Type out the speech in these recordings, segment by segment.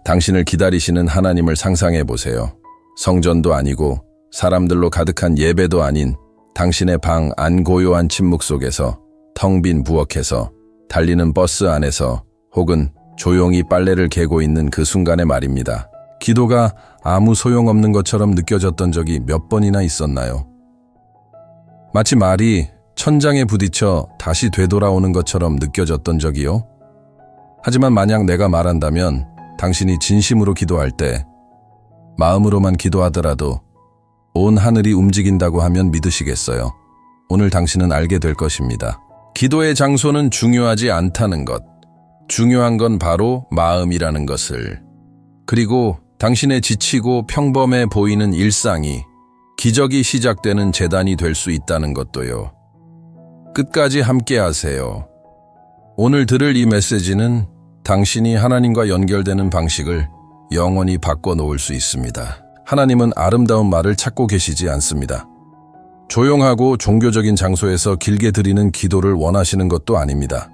당신을 기다리시는 하나님을 상상해 보세요. 성전도 아니고 사람들로 가득한 예배도 아닌 당신의 방 안 고요한 침묵 속에서 텅 빈 부엌에서 달리는 버스 안에서 혹은 조용히 빨래를 개고 있는 그 순간의 말입니다. 기도가 아무 소용없는 것처럼 느껴졌던 적이 몇 번이나 있었나요? 마치 말이 천장에 부딪혀 다시 되돌아오는 것처럼 느껴졌던 적이요? 하지만 만약 내가 말한다면 당신이 진심으로 기도할 때 마음으로만 기도하더라도 온 하늘이 움직인다고 하면 믿으시겠어요? 오늘 당신은 알게 될 것입니다. 기도의 장소는 중요하지 않다는 것. 중요한 건 바로 마음이라는 것을. 그리고 당신의 지치고 평범해 보이는 일상이 기적이 시작되는 재단이 될 수 있다는 것도요. 끝까지 함께 하세요. 오늘 들을 이 메시지는 당신이 하나님과 연결되는 방식을 영원히 바꿔놓을 수 있습니다. 하나님은 아름다운 말을 찾고 계시지 않습니다. 조용하고 종교적인 장소에서 길게 드리는 기도를 원하시는 것도 아닙니다.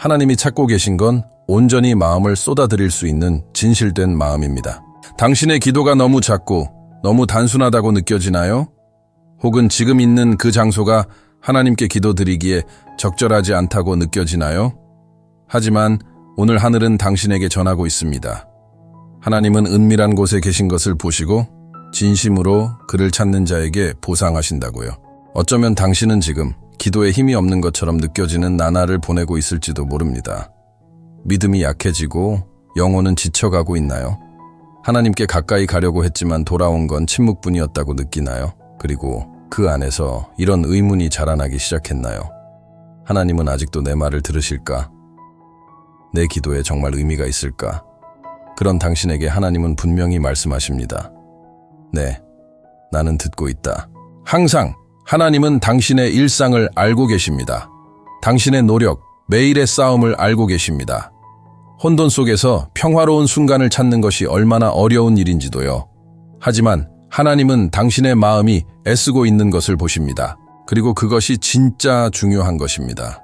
하나님이 찾고 계신 건 온전히 마음을 쏟아드릴 수 있는 진실된 마음입니다. 당신의 기도가 너무 작고 너무 단순하다고 느껴지나요? 혹은 지금 있는 그 장소가 하나님께 기도드리기에 적절하지 않다고 느껴지나요? 하지만 오늘 하늘은 당신에게 전하고 있습니다. 하나님은 은밀한 곳에 계신 것을 보시고 진심으로 그를 찾는 자에게 보상하신다고요. 어쩌면 당신은 지금 기도에 힘이 없는 것처럼 느껴지는 나날을 보내고 있을지도 모릅니다. 믿음이 약해지고 영혼은 지쳐가고 있나요? 하나님께 가까이 가려고 했지만 돌아온 건 침묵뿐이었다고 느끼나요? 그리고 그 안에서 이런 의문이 자라나기 시작했나요? 하나님은 아직도 내 말을 들으실까? 내 기도에 정말 의미가 있을까? 그런 당신에게 하나님은 분명히 말씀하십니다. 네, 나는 듣고 있다. 항상 하나님은 당신의 일상을 알고 계십니다. 당신의 노력, 매일의 싸움을 알고 계십니다. 혼돈 속에서 평화로운 순간을 찾는 것이 얼마나 어려운 일인지도요. 하지만 하나님은 당신의 마음이 애쓰고 있는 것을 보십니다. 그리고 그것이 진짜 중요한 것입니다.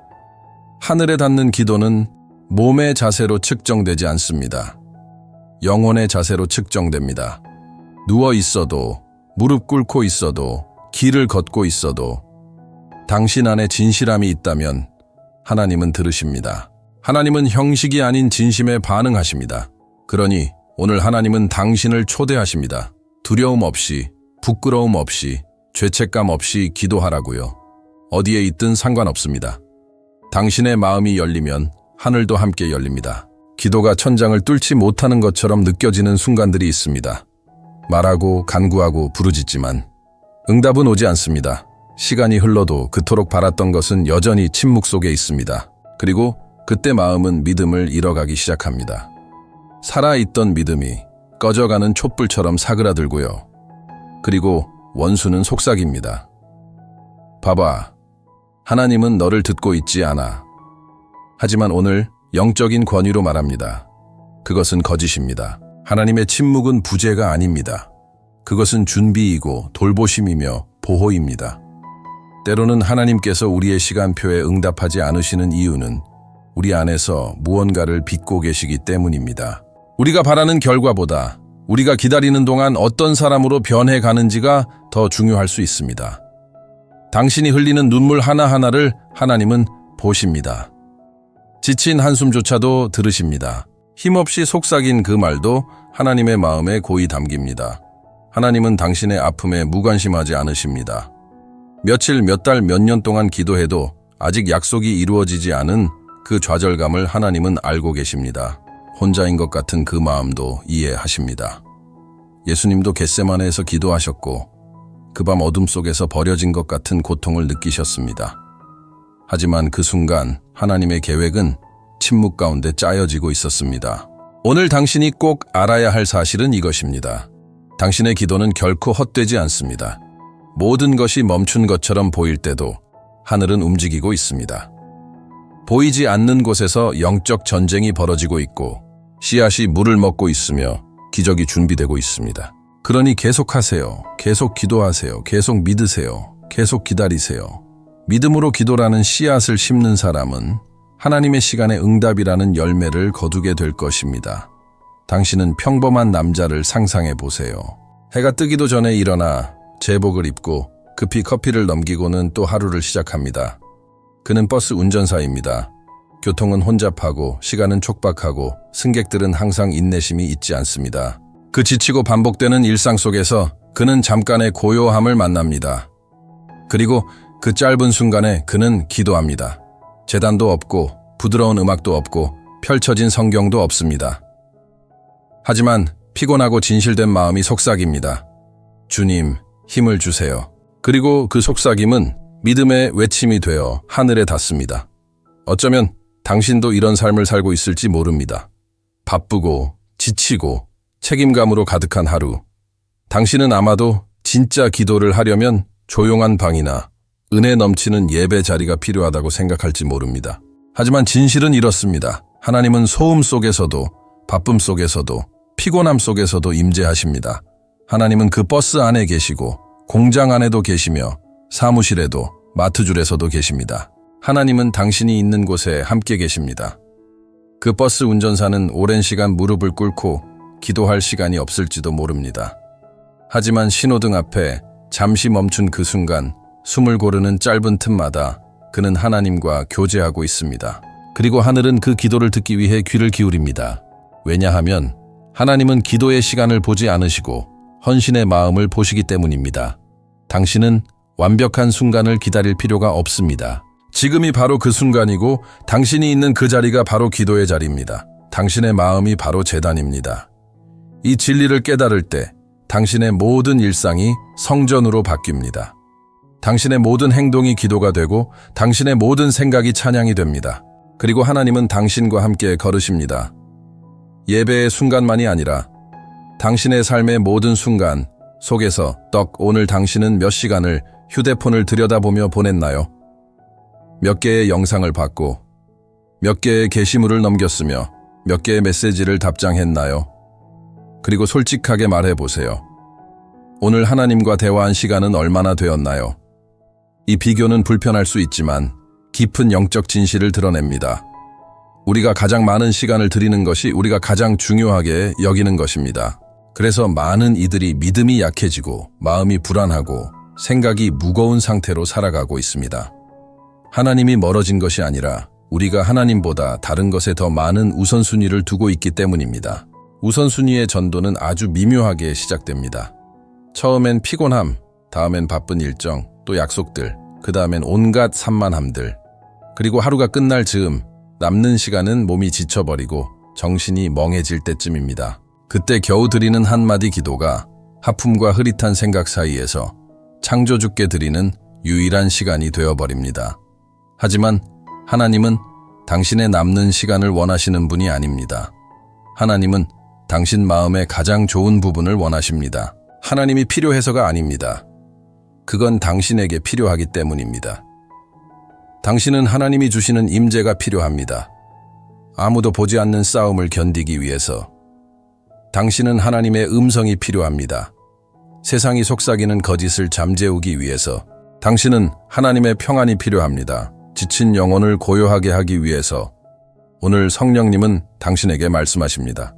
하늘에 닿는 기도는 몸의 자세로 측정되지 않습니다. 영혼의 자세로 측정됩니다. 누워 있어도, 무릎 꿇고 있어도, 길을 걷고 있어도 당신 안에 진실함이 있다면 하나님은 들으십니다. 하나님은 형식이 아닌 진심에 반응하십니다. 그러니 오늘 하나님은 당신을 초대하십니다. 두려움 없이, 부끄러움 없이, 죄책감 없이 기도하라고요. 어디에 있든 상관없습니다. 당신의 마음이 열리면 하늘도 함께 열립니다. 기도가 천장을 뚫지 못하는 것처럼 느껴지는 순간들이 있습니다. 말하고 간구하고 부르짖지만 응답은 오지 않습니다. 시간이 흘러도 그토록 바랐던 것은 여전히 침묵 속에 있습니다. 그리고 그때 마음은 믿음을 잃어가기 시작합니다. 살아있던 믿음이 꺼져가는 촛불처럼 사그라들고요. 그리고 원수는 속삭입니다. 봐봐, 하나님은 너를 듣고 있지 않아. 하지만 오늘 영적인 권위로 말합니다. 그것은 거짓입니다. 하나님의 침묵은 부재가 아닙니다. 그것은 준비이고 돌보심이며 보호입니다. 때로는 하나님께서 우리의 시간표에 응답하지 않으시는 이유는 우리 안에서 무언가를 빚고 계시기 때문입니다. 우리가 바라는 결과보다 우리가 기다리는 동안 어떤 사람으로 변해가는지가 더 중요할 수 있습니다. 당신이 흘리는 눈물 하나하나를 하나님은 보십니다. 지친 한숨조차도 들으십니다. 힘없이 속삭인 그 말도 하나님의 마음에 고이 담깁니다. 하나님은 당신의 아픔에 무관심하지 않으십니다. 며칠, 몇 달, 몇 년 동안 기도해도 아직 약속이 이루어지지 않은 그 좌절감을 하나님은 알고 계십니다. 혼자인 것 같은 그 마음도 이해하십니다. 예수님도 겟세마네에서 기도하셨고 그 밤 어둠 속에서 버려진 것 같은 고통을 느끼셨습니다. 하지만 그 순간 하나님의 계획은 침묵 가운데 짜여지고 있었습니다. 오늘 당신이 꼭 알아야 할 사실은 이것입니다. 당신의 기도는 결코 헛되지 않습니다. 모든 것이 멈춘 것처럼 보일 때도 하늘은 움직이고 있습니다. 보이지 않는 곳에서 영적 전쟁이 벌어지고 있고 씨앗이 물을 먹고 있으며 기적이 준비되고 있습니다. 그러니 계속하세요. 계속 기도하세요. 계속 믿으세요. 계속 기다리세요. 믿음으로 기도라는 씨앗을 심는 사람은 하나님의 시간에 응답이라는 열매를 거두게 될 것입니다. 당신은 평범한 남자를 상상해 보세요. 해가 뜨기도 전에 일어나 제복을 입고 급히 커피를 넘기고는 또 하루를 시작합니다. 그는 버스 운전사입니다. 교통은 혼잡하고 시간은 촉박하고 승객들은 항상 인내심이 있지 않습니다. 그 지치고 반복되는 일상 속에서 그는 잠깐의 고요함을 만납니다. 그리고 그 짧은 순간에 그는 기도합니다. 제단도 없고 부드러운 음악도 없고 펼쳐진 성경도 없습니다. 하지만 피곤하고 진실된 마음이 속삭입니다. 주님, 힘을 주세요. 그리고 그 속삭임은 믿음의 외침이 되어 하늘에 닿습니다. 어쩌면 당신도 이런 삶을 살고 있을지 모릅니다. 바쁘고 지치고 책임감으로 가득한 하루. 당신은 아마도 진짜 기도를 하려면 조용한 방이나 은혜 넘치는 예배 자리가 필요하다고 생각할지 모릅니다. 하지만 진실은 이렇습니다. 하나님은 소음 속에서도 바쁨 속에서도 피곤함 속에서도 임재하십니다. 하나님은 그 버스 안에 계시고 공장 안에도 계시며 사무실에도 마트줄에서도 계십니다. 하나님은 당신이 있는 곳에 함께 계십니다. 그 버스 운전사는 오랜 시간 무릎을 꿇고 기도할 시간이 없을지도 모릅니다. 하지만 신호등 앞에 잠시 멈춘 그 순간 숨을 고르는 짧은 틈마다 그는 하나님과 교제하고 있습니다. 그리고 하늘은 그 기도를 듣기 위해 귀를 기울입니다. 왜냐하면 하나님은 기도의 시간을 보지 않으시고 헌신의 마음을 보시기 때문입니다. 당신은 완벽한 순간을 기다릴 필요가 없습니다. 지금이 바로 그 순간이고 당신이 있는 그 자리가 바로 기도의 자리입니다. 당신의 마음이 바로 제단입니다. 이 진리를 깨달을 때 당신의 모든 일상이 성전으로 바뀝니다. 당신의 모든 행동이 기도가 되고 당신의 모든 생각이 찬양이 됩니다. 그리고 하나님은 당신과 함께 걸으십니다. 예배의 순간만이 아니라 당신의 삶의 모든 순간 속에서 오늘 당신은 몇 시간을 휴대폰을 들여다보며 보냈나요? 몇 개의 영상을 봤고 몇 개의 게시물을 넘겼으며 몇 개의 메시지를 답장했나요? 그리고 솔직하게 말해보세요. 오늘 하나님과 대화한 시간은 얼마나 되었나요? 이 비교는 불편할 수 있지만 깊은 영적 진실을 드러냅니다. 우리가 가장 많은 시간을 드리는 것이 우리가 가장 중요하게 여기는 것입니다. 그래서 많은 이들이 믿음이 약해지고 마음이 불안하고 생각이 무거운 상태로 살아가고 있습니다. 하나님이 멀어진 것이 아니라 우리가 하나님보다 다른 것에 더 많은 우선순위를 두고 있기 때문입니다. 우선순위의 전도는 아주 미묘하게 시작됩니다. 처음엔 피곤함, 다음엔 바쁜 일정, 또 약속들, 그 다음엔 온갖 산만함들. 그리고 하루가 끝날 즈음 남는 시간은 몸이 지쳐버리고 정신이 멍해질 때쯤입니다. 그때 겨우 드리는 한마디 기도가 하품과 흐릿한 생각 사이에서 창조주께 드리는 유일한 시간이 되어버립니다. 하지만 하나님은 당신의 남는 시간을 원하시는 분이 아닙니다. 하나님은 당신 마음의 가장 좋은 부분을 원하십니다. 하나님이 필요해서가 아닙니다. 그건 당신에게 필요하기 때문입니다. 당신은 하나님이 주시는 임재가 필요합니다. 아무도 보지 않는 싸움을 견디기 위해서. 당신은 하나님의 음성이 필요합니다. 세상이 속삭이는 거짓을 잠재우기 위해서. 당신은 하나님의 평안이 필요합니다. 지친 영혼을 고요하게 하기 위해서. 오늘 성령님은 당신에게 말씀하십니다.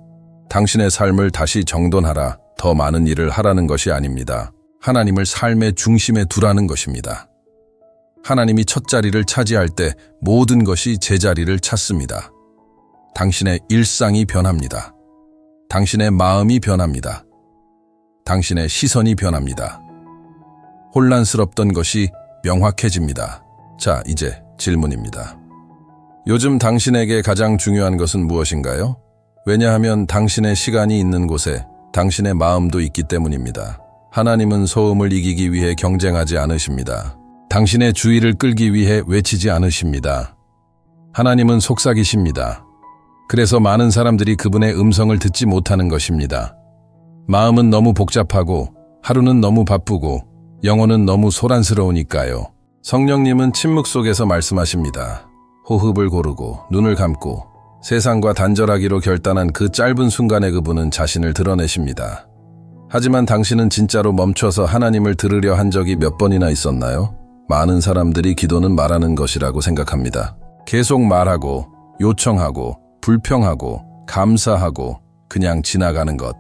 당신의 삶을 다시 정돈하라. 더 많은 일을 하라는 것이 아닙니다. 하나님을 삶의 중심에 두라는 것입니다. 하나님이 첫 자리를 차지할 때 모든 것이 제자리를 찾습니다. 당신의 일상이 변합니다. 당신의 마음이 변합니다. 당신의 시선이 변합니다. 혼란스럽던 것이 명확해집니다. 자, 이제 질문입니다. 요즘 당신에게 가장 중요한 것은 무엇인가요? 왜냐하면 당신의 시간이 있는 곳에 당신의 마음도 있기 때문입니다. 하나님은 소음을 이기기 위해 경쟁하지 않으십니다. 당신의 주의를 끌기 위해 외치지 않으십니다. 하나님은 속삭이십니다. 그래서 많은 사람들이 그분의 음성을 듣지 못하는 것입니다. 마음은 너무 복잡하고 하루는 너무 바쁘고 영혼은 너무 소란스러우니까요. 성령님은 침묵 속에서 말씀하십니다. 호흡을 고르고 눈을 감고 세상과 단절하기로 결단한 그 짧은 순간에 그분은 자신을 드러내십니다. 하지만 당신은 진짜로 멈춰서 하나님을 들으려 한 적이 몇 번이나 있었나요? 많은 사람들이 기도는 말하는 것이라고 생각합니다. 계속 말하고 요청하고 불평하고 감사하고 그냥 지나가는 것.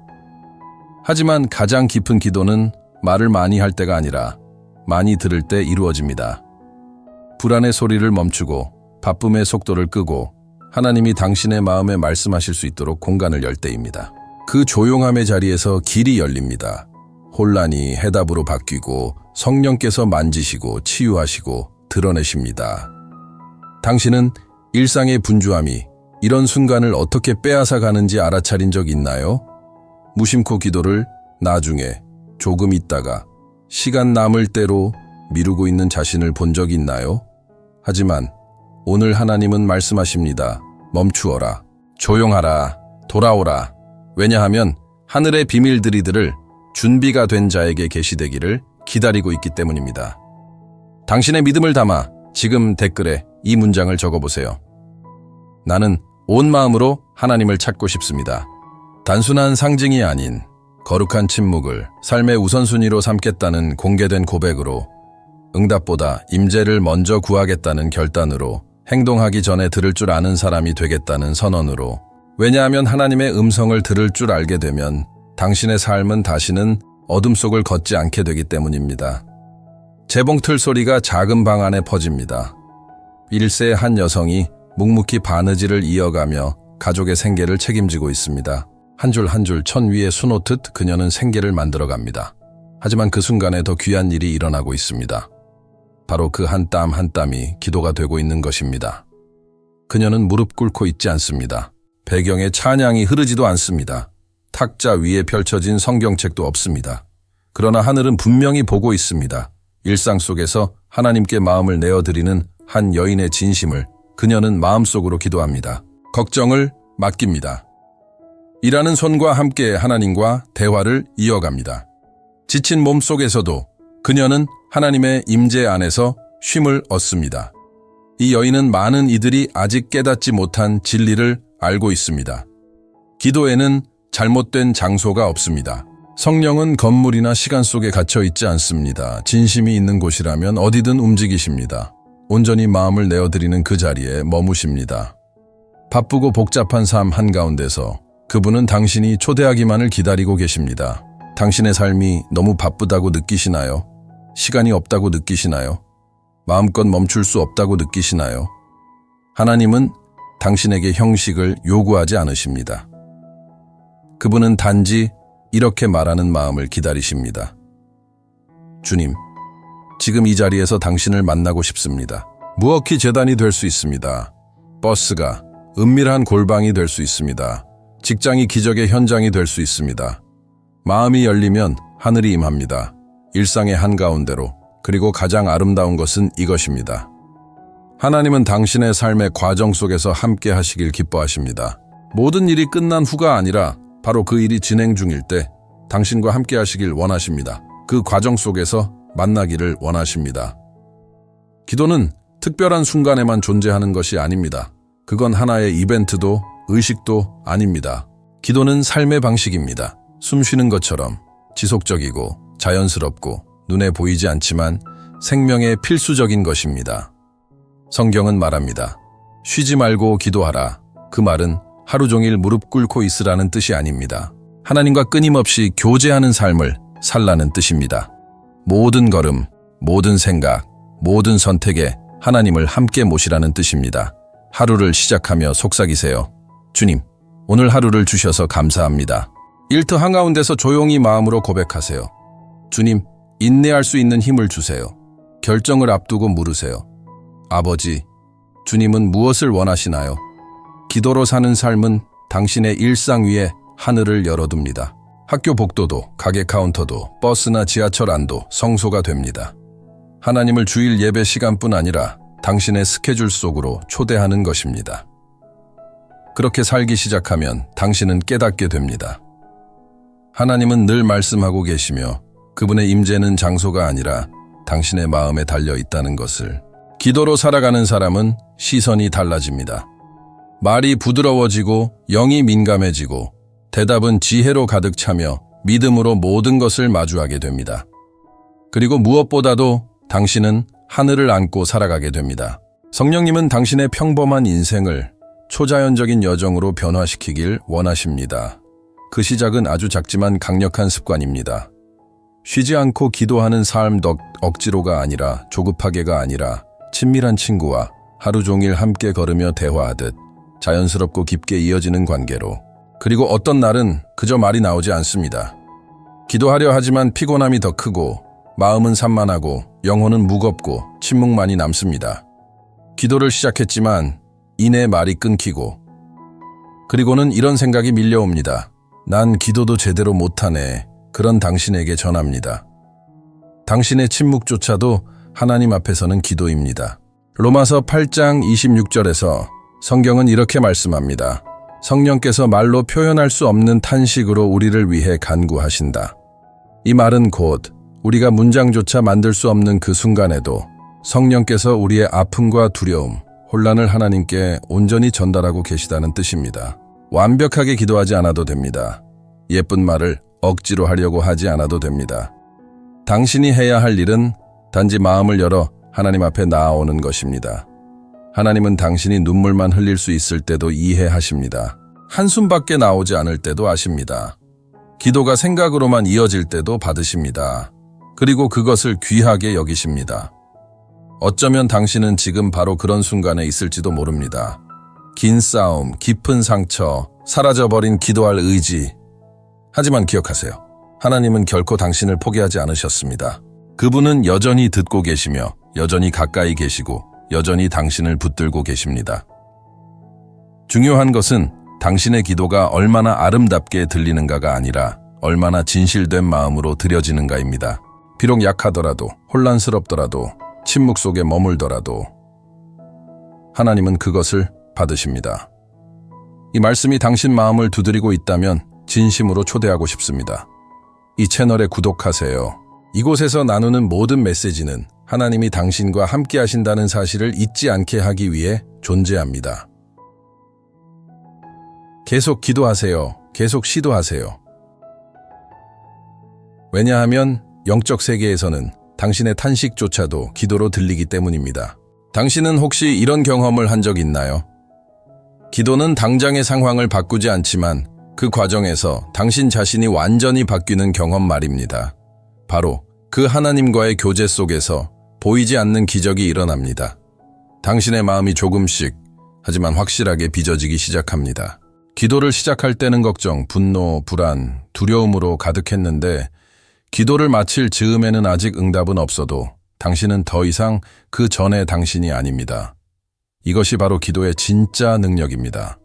하지만 가장 깊은 기도는 말을 많이 할 때가 아니라 많이 들을 때 이루어집니다. 불안의 소리를 멈추고 바쁨의 속도를 끄고 하나님이 당신의 마음에 말씀하실 수 있도록 공간을 열 때입니다. 그 조용함의 자리에서 길이 열립니다. 혼란이 해답으로 바뀌고 성령께서 만지시고 치유하시고 드러내십니다. 당신은 일상의 분주함이 이런 순간을 어떻게 빼앗아 가는지 알아차린 적 있나요? 무심코 기도를 나중에 조금 있다가 시간 남을 때로 미루고 있는 자신을 본 적 있나요? 하지만 오늘 하나님은 말씀하십니다. 멈추어라. 조용하라. 돌아오라. 왜냐하면 하늘의 비밀들이 들을 준비가 된 자에게 계시되기를 기다리고 있기 때문입니다. 당신의 믿음을 담아 지금 댓글에 이 문장을 적어보세요. 나는 온 마음으로 하나님을 찾고 싶습니다. 단순한 상징이 아닌 거룩한 침묵을 삶의 우선순위로 삼겠다는 공개된 고백으로, 응답보다 임재를 먼저 구하겠다는 결단으로, 행동하기 전에 들을 줄 아는 사람이 되겠다는 선언으로. 왜냐하면 하나님의 음성을 들을 줄 알게 되면 당신의 삶은 다시는 어둠 속을 걷지 않게 되기 때문입니다. 재봉틀 소리가 작은 방 안에 퍼집니다. 1세의 한 여성이 묵묵히 바느질을 이어가며 가족의 생계를 책임지고 있습니다. 한 줄 한 줄 천 위에 수놓듯 그녀는 생계를 만들어갑니다. 하지만 그 순간에 더 귀한 일이 일어나고 있습니다. 바로 그 한 땀 한 땀이 기도가 되고 있는 것입니다. 그녀는 무릎 꿇고 있지 않습니다. 배경에 찬양이 흐르지도 않습니다. 탁자 위에 펼쳐진 성경책도 없습니다. 그러나 하늘은 분명히 보고 있습니다. 일상 속에서 하나님께 마음을 내어드리는 한 여인의 진심을 그녀는 마음속으로 기도합니다. 걱정을 맡깁니다. 일하는 손과 함께 하나님과 대화를 이어갑니다. 지친 몸 속에서도 그녀는 하나님의 임재 안에서 쉼을 얻습니다. 이 여인은 많은 이들이 아직 깨닫지 못한 진리를 알고 있습니다. 기도에는 잘못된 장소가 없습니다. 성령은 건물이나 시간 속에 갇혀 있지 않습니다. 진심이 있는 곳이라면 어디든 움직이십니다. 온전히 마음을 내어드리는 그 자리에 머무십니다. 바쁘고 복잡한 삶 한가운데서 그분은 당신이 초대하기만을 기다리고 계십니다. 당신의 삶이 너무 바쁘다고 느끼시나요? 시간이 없다고 느끼시나요? 마음껏 멈출 수 없다고 느끼시나요? 하나님은 당신에게 형식을 요구하지 않으십니다. 그분은 단지 이렇게 말하는 마음을 기다리십니다. 주님, 지금 이 자리에서 당신을 만나고 싶습니다. 무어키 재단이 될 수 있습니다. 버스가 은밀한 골방이 될 수 있습니다. 직장이 기적의 현장이 될 수 있습니다. 마음이 열리면 하늘이 임합니다. 일상의 한가운데로. 그리고 가장 아름다운 것은 이것입니다. 하나님은 당신의 삶의 과정 속에서 함께 하시길 기뻐하십니다. 모든 일이 끝난 후가 아니라 바로 그 일이 진행 중일 때 당신과 함께 하시길 원하십니다. 그 과정 속에서 만나기를 원하십니다. 기도는 특별한 순간에만 존재하는 것이 아닙니다. 그건 하나의 이벤트도 의식도 아닙니다. 기도는 삶의 방식입니다. 숨 쉬는 것처럼 지속적이고 자연스럽고 눈에 보이지 않지만 생명의 필수적인 것입니다. 성경은 말합니다. 쉬지 말고 기도하라. 그 말은 하루 종일 무릎 꿇고 있으라는 뜻이 아닙니다. 하나님과 끊임없이 교제하는 삶을 살라는 뜻입니다. 모든 걸음, 모든 생각, 모든 선택에 하나님을 함께 모시라는 뜻입니다. 하루를 시작하며 속삭이세요. 주님, 오늘 하루를 주셔서 감사합니다. 일터 한가운데서 조용히 마음으로 고백하세요. 주님, 인내할 수 있는 힘을 주세요. 결정을 앞두고 물으세요. 아버지, 주님은 무엇을 원하시나요? 기도로 사는 삶은 당신의 일상 위에 하늘을 열어둡니다. 학교 복도도, 가게 카운터도, 버스나 지하철 안도 성소가 됩니다. 하나님을 주일 예배 시간뿐 아니라 당신의 스케줄 속으로 초대하는 것입니다. 그렇게 살기 시작하면 당신은 깨닫게 됩니다. 하나님은 늘 말씀하고 계시며 그분의 임재는 장소가 아니라 당신의 마음에 달려 있다는 것을. 기도로 살아가는 사람은 시선이 달라집니다. 말이 부드러워지고 영이 민감해지고 대답은 지혜로 가득 차며 믿음으로 모든 것을 마주하게 됩니다. 그리고 무엇보다도 당신은 하늘을 안고 살아가게 됩니다. 성령님은 당신의 평범한 인생을 초자연적인 여정으로 변화시키길 원하십니다. 그 시작은 아주 작지만 강력한 습관입니다. 쉬지 않고 기도하는 삶 억지로가 아니라 조급하게가 아니라 친밀한 친구와 하루 종일 함께 걸으며 대화하듯 자연스럽고 깊게 이어지는 관계로. 그리고 어떤 날은 그저 말이 나오지 않습니다. 기도하려 하지만 피곤함이 더 크고 마음은 산만하고 영혼은 무겁고 침묵만이 남습니다. 기도를 시작했지만 이내 말이 끊기고 그리고는 이런 생각이 밀려옵니다. 난 기도도 제대로 못하네. 그런 당신에게 전합니다. 당신의 침묵조차도 하나님 앞에서는 기도입니다. 로마서 8장 26절에서 성경은 이렇게 말씀합니다. 성령께서 말로 표현할 수 없는 탄식으로 우리를 위해 간구하신다. 이 말은 곧 우리가 문장조차 만들 수 없는 그 순간에도 성령께서 우리의 아픔과 두려움, 혼란을 하나님께 온전히 전달하고 계시다는 뜻입니다. 완벽하게 기도하지 않아도 됩니다. 예쁜 말을 억지로 하려고 하지 않아도 됩니다. 당신이 해야 할 일은 단지 마음을 열어 하나님 앞에 나아오는 것입니다. 하나님은 당신이 눈물만 흘릴 수 있을 때도 이해하십니다. 한숨밖에 나오지 않을 때도 아십니다. 기도가 생각으로만 이어질 때도 받으십니다. 그리고 그것을 귀하게 여기십니다. 어쩌면 당신은 지금 바로 그런 순간에 있을지도 모릅니다. 긴 싸움, 깊은 상처, 사라져버린 기도할 의지. 하지만 기억하세요. 하나님은 결코 당신을 포기하지 않으셨습니다. 그분은 여전히 듣고 계시며 여전히 가까이 계시고 여전히 당신을 붙들고 계십니다. 중요한 것은 당신의 기도가 얼마나 아름답게 들리는가가 아니라 얼마나 진실된 마음으로 드려지는가입니다. 비록 약하더라도 혼란스럽더라도 침묵 속에 머물더라도 하나님은 그것을 받으십니다. 이 말씀이 당신 마음을 두드리고 있다면 진심으로 초대하고 싶습니다. 이 채널에 구독하세요. 이곳에서 나누는 모든 메시지는 하나님이 당신과 함께 하신다는 사실을 잊지 않게 하기 위해 존재합니다. 계속 기도하세요. 계속 시도하세요. 왜냐하면 영적 세계에서는 당신의 탄식조차도 기도로 들리기 때문입니다. 당신은 혹시 이런 경험을 한 적 있나요? 기도는 당장의 상황을 바꾸지 않지만 그 과정에서 당신 자신이 완전히 바뀌는 경험 말입니다. 바로 그 하나님과의 교제 속에서 보이지 않는 기적이 일어납니다. 당신의 마음이 조금씩, 하지만 확실하게 빚어지기 시작합니다. 기도를 시작할 때는 걱정, 분노, 불안, 두려움으로 가득했는데 기도를 마칠 즈음에는 아직 응답은 없어도 당신은 더 이상 그 전의 당신이 아닙니다. 이것이 바로 기도의 진짜 능력입니다.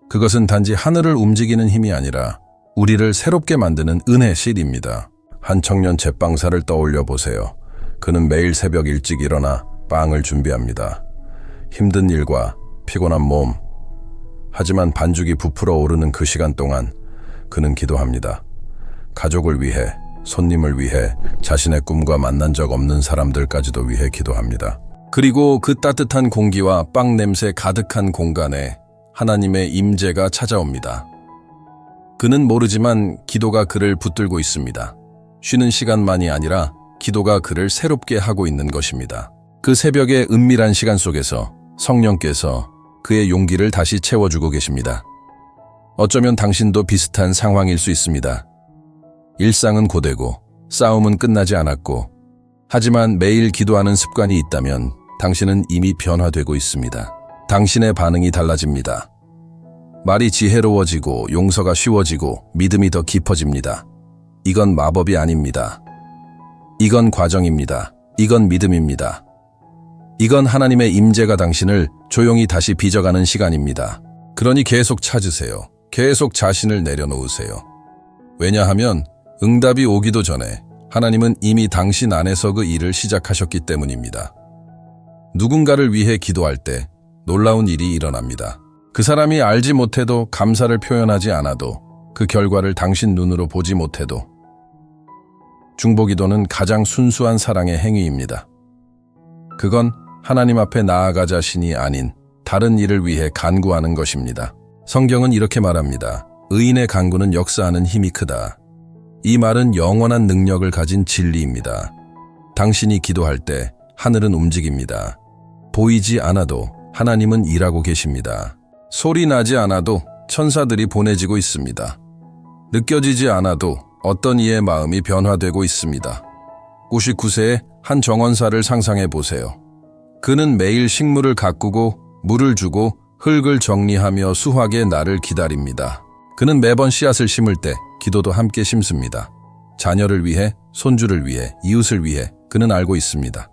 그것은 단지 하늘을 움직이는 힘이 아니라 우리를 새롭게 만드는 은혜실입니다. 한 청년 제빵사를 떠올려 보세요. 그는 매일 새벽 일찍 일어나 빵을 준비합니다. 힘든 일과 피곤한 몸, 하지만 반죽이 부풀어 오르는 그 시간 동안 그는 기도합니다. 가족을 위해, 손님을 위해, 자신의 꿈과 만난 적 없는 사람들까지도 위해 기도합니다. 그리고 그 따뜻한 공기와 빵 냄새 가득한 공간에 하나님의 임재가 찾아옵니다. 그는 모르지만 기도가 그를 붙들고 있습니다. 쉬는 시간만이 아니라 기도가 그를 새롭게 하고 있는 것입니다. 그 새벽의 은밀한 시간 속에서 성령께서 그의 용기를 다시 채워주고 계십니다. 어쩌면 당신도 비슷한 상황일 수 있습니다. 일상은 고되고 싸움은 끝나지 않았고, 하지만 매일 기도하는 습관이 있다면 당신은 이미 변화되고 있습니다. 당신의 반응이 달라집니다. 말이 지혜로워지고 용서가 쉬워지고 믿음이 더 깊어집니다. 이건 마법이 아닙니다. 이건 과정입니다. 이건 믿음입니다. 이건 하나님의 임재가 당신을 조용히 다시 빚어가는 시간입니다. 그러니 계속 찾으세요. 계속 자신을 내려놓으세요. 왜냐하면 응답이 오기도 전에 하나님은 이미 당신 안에서 그 일을 시작하셨기 때문입니다. 누군가를 위해 기도할 때 놀라운 일이 일어납니다. 그 사람이 알지 못해도, 감사를 표현하지 않아도, 그 결과를 당신 눈으로 보지 못해도 중보기도는 가장 순수한 사랑의 행위입니다. 그건 하나님 앞에 나아가자 신이 아닌 다른 일을 위해 간구하는 것입니다. 성경은 이렇게 말합니다. 의인의 간구는 역사하는 힘이 크다. 이 말은 영원한 능력을 가진 진리입니다. 당신이 기도할 때 하늘은 움직입니다. 보이지 않아도 하나님은 일하고 계십니다. 소리 나지 않아도 천사들이 보내지고 있습니다. 느껴지지 않아도 어떤 이의 마음이 변화되고 있습니다. 99세의 한 정원사를 상상해 보세요. 그는 매일 식물을 가꾸고 물을 주고 흙을 정리하며 수확의 날을 기다립니다. 그는 매번 씨앗을 심을 때 기도도 함께 심습니다. 자녀를 위해, 손주를 위해, 이웃을 위해 그는 알고 있습니다.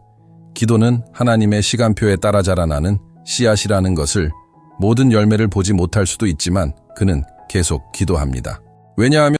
기도는 하나님의 시간표에 따라 자라나는 씨앗이라는 것을, 모든 열매를 보지 못할 수도 있지만 그는 계속 기도합니다. 왜냐하면